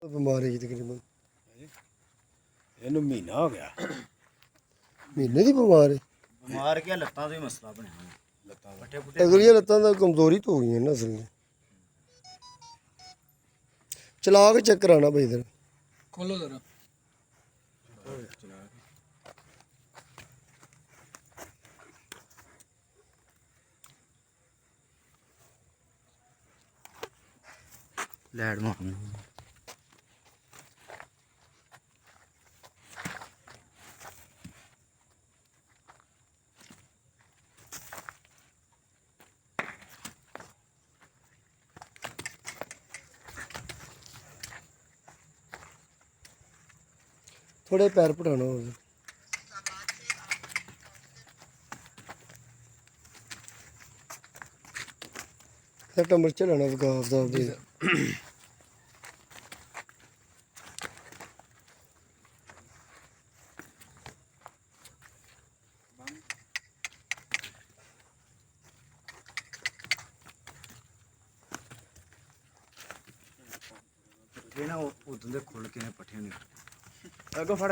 ਬਿਮਾਰ ਹੈ ਜੀ ਤਕਰੀਬਨ ਇਹਨੂੰ ਮਹੀਨਾ ਹੋ ਗਿਆ ਮਹੀਨੇ ਦੀ ਬਿਮਾਰ ਹੈ। ਬਿਮਾਰ ਗਿਆ ਲੱਤਾਂ ਤੋਂ ਹੀ ਮਸਲਾ ਬਣਿਆ ਹੋਇਆ। ਲੱਤਾਂ ਦਾ ਪੱਠੇ ਪੁੱਠੇ ਅਗਲੀਆਂ ਲੱਤਾਂ ਦਾ ਕਮਜ਼ੋਰੀ ਤਾਂ ਹੋ ਗਈਆਂ ਨਾ ਅਸਲ 'ਚ। ਚਲਾ ਕੇ ਚੈੱਕ ਕਰਾਉਣਾ ਬਈ ਇਧਰ ਖੋਲੋ ਜ਼ਰਾ। ਲੈੜ ਮਾਰ ਥੋੜੇ ਪੈਰ ਪਟਾਉਣਾ ਹੋਰ ਇੱਕ ਮਿਰਚ ਲੈਣਾ ਵਕਾਫ ਦਾ ਵੀ ਇਹ ਨਾ ਉਦੋਂ ਦੇ ਖੁੱਲ ਕੇ ਨੇ ਪੱਠੇ ਨੇ ਅੱਗੋਂ ਫੜ